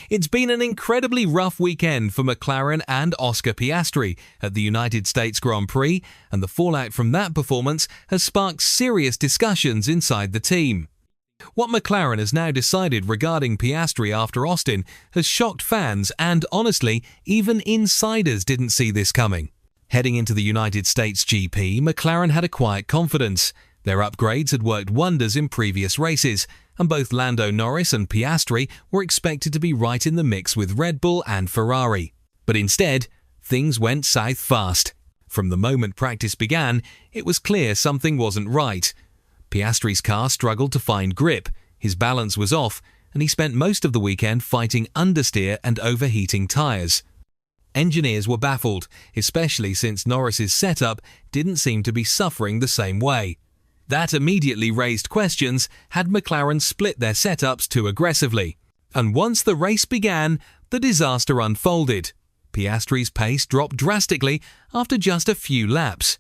It's been an incredibly rough weekend for McLaren and Oscar Piastri at the United States Grand Prix, and the fallout from that performance has sparked serious discussions inside the team. What McLaren has now decided regarding Piastri after Austin has shocked fans, and honestly, even insiders didn't see this coming. Heading into the United States GP, McLaren had a quiet confidence. Their upgrades had worked wonders in previous races, and both Lando, Norris and Piastri were expected to be right in the mix with Red Bull and Ferrari. But instead, things went south fast. From the moment practice began, it was clear something wasn't right. Piastri's car struggled to find grip, his balance was off, and he spent most of the weekend fighting understeer and overheating tyres. Engineers were baffled, especially since Norris's setup didn't seem to be suffering the same way. That immediately raised questions had McLaren split their setups too aggressively. And once the race began, the disaster unfolded. Piastri's pace dropped drastically after just a few laps.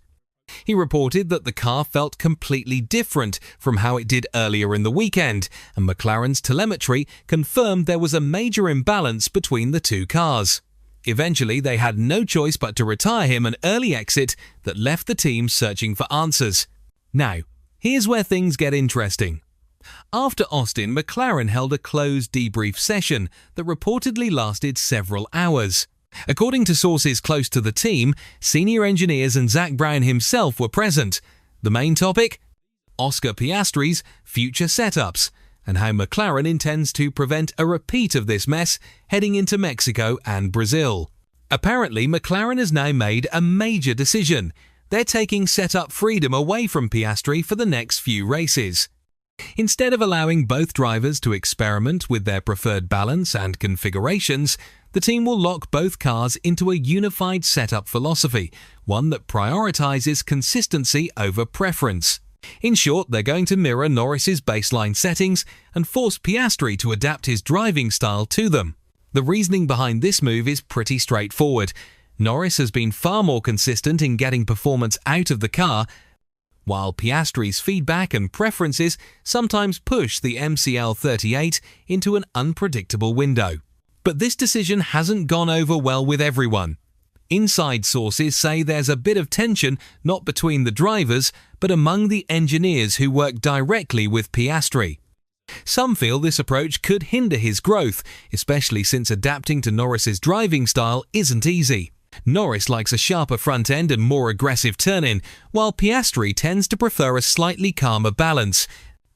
He reported that the car felt completely different from how it did earlier in the weekend, and McLaren's telemetry confirmed there was a major imbalance between the two cars. Eventually, they had no choice but to retire him, an early exit that left the team searching for answers. Now, here's where things get interesting. After Austin, McLaren held a closed debrief session that reportedly lasted several hours. According to sources close to the team, senior engineers and Zak Brown himself were present. The main topic? Oscar Piastri's future setups, and how McLaren intends to prevent a repeat of this mess heading into Mexico and Brazil. Apparently, McLaren has now made a major decision. They're taking setup freedom away from Piastri for the next few races. Instead of allowing both drivers to experiment with their preferred balance and configurations, the team will lock both cars into a unified setup philosophy, one that prioritizes consistency over preference. In short, they're going to mirror Norris's baseline settings and force Piastri to adapt his driving style to them. The reasoning behind this move is pretty straightforward. Norris has been far more consistent in getting performance out of the car, while Piastri's feedback and preferences sometimes push the McLaren into an unpredictable window. But this decision hasn't gone over well with everyone. Inside sources say there's a bit of tension not between the drivers, but among the engineers who work directly with Piastri. Some feel this approach could hinder his growth, especially since adapting to Norris's driving style isn't easy. Norris likes a sharper front end and more aggressive turn-in, while Piastri tends to prefer a slightly calmer balance.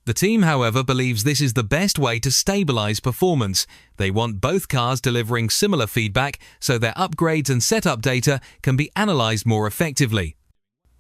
The team, however, believes this is the best way to stabilize performance. They want both cars delivering similar feedback so their upgrades and setup data can be analyzed more effectively.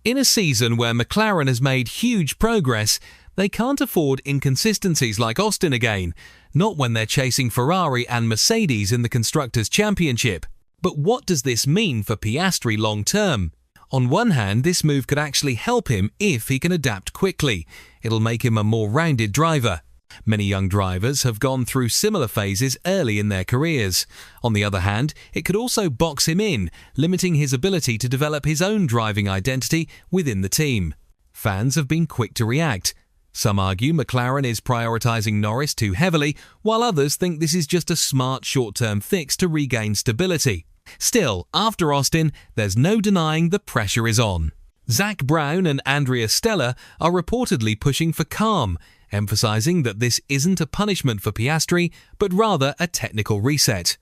In a season where McLaren has made huge progress, they can't afford inconsistencies like Austin again, not when they're chasing Ferrari and Mercedes in the Constructors' Championship. But what does this mean for Piastri long-term? On one hand, this move could actually help him if he can adapt quickly. It'll make him a more rounded driver. Many young drivers have gone through similar phases early in their careers. On the other hand, it could also box him in, limiting his ability to develop his own driving identity within the team. Fans have been quick to react. Some argue McLaren is prioritizing Norris too heavily, while others think this is just a smart short-term fix to regain stability. Still, after Austin, there's no denying the pressure is on. Zak Brown and Andrea Stella are reportedly pushing for calm, emphasizing that this isn't a punishment for Piastri, but rather a technical reset.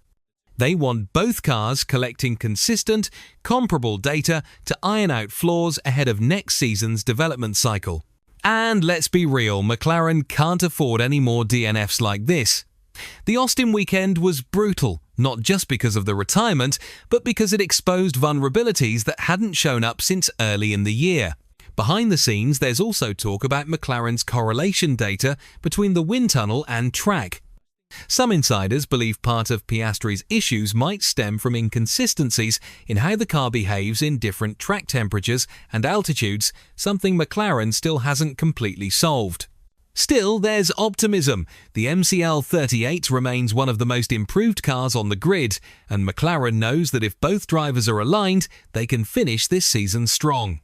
They want both cars collecting consistent, comparable data to iron out flaws ahead of next season's development cycle. And let's be real, McLaren can't afford any more DNFs like this. The Austin weekend was brutal, not just because of the retirement, but because it exposed vulnerabilities that hadn't shown up since early in the year. Behind the scenes, there's also talk about McLaren's correlation data between the wind tunnel and track. Some insiders believe part of Piastri's issues might stem from inconsistencies in how the car behaves in different track temperatures and altitudes, something McLaren still hasn't completely solved. Still, there's optimism. The McLaren remains one of the most improved cars on the grid, and McLaren knows that if both drivers are aligned, they can finish this season strong.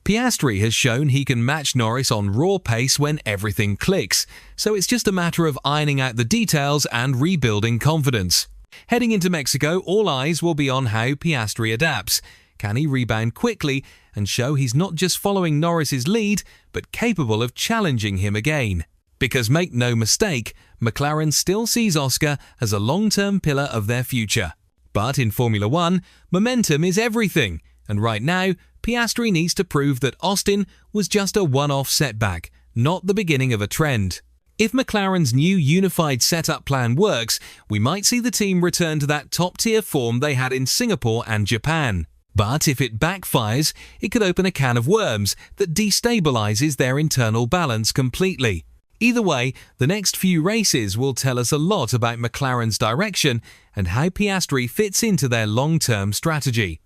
Piastri has shown he can match Norris on raw pace when everything clicks, so it's just a matter of ironing out the details and rebuilding confidence. Heading into Mexico, all eyes will be on how Piastri adapts. Can he rebound quickly and show he's not just following Norris's lead, but capable of challenging him again? Because make no mistake, McLaren still sees Oscar as a long-term pillar of their future. But in Formula One, momentum is everything, and right now, Piastri needs to prove that Austin was just a one-off setback, not the beginning of a trend. If McLaren's new unified setup plan works, we might see the team return to that top-tier form they had in Singapore and Japan. But if it backfires, it could open a can of worms that destabilizes their internal balance completely. Either way, the next few races will tell us a lot about McLaren's direction and how Piastri fits into their long-term strategy.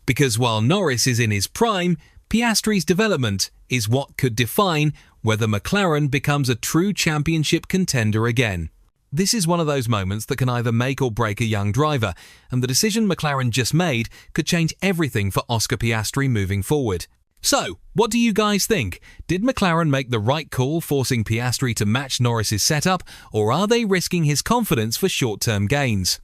Because while Norris is in his prime, Piastri's development is what could define whether McLaren becomes a true championship contender again. This is one of those moments that can either make or break a young driver, and the decision McLaren just made could change everything for Oscar Piastri moving forward. So, what do you guys think? Did McLaren make the right call forcing Piastri to match Norris's setup, or are they risking his confidence for short-term gains?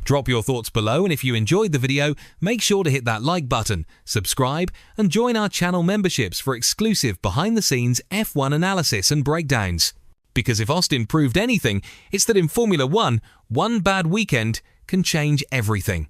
Drop your thoughts below, and if you enjoyed the video, make sure to hit that like button, subscribe, and join our channel memberships for exclusive behind-the-scenes F1 analysis and breakdowns. Because if Austin proved anything, it's that in Formula One, one bad weekend can change everything.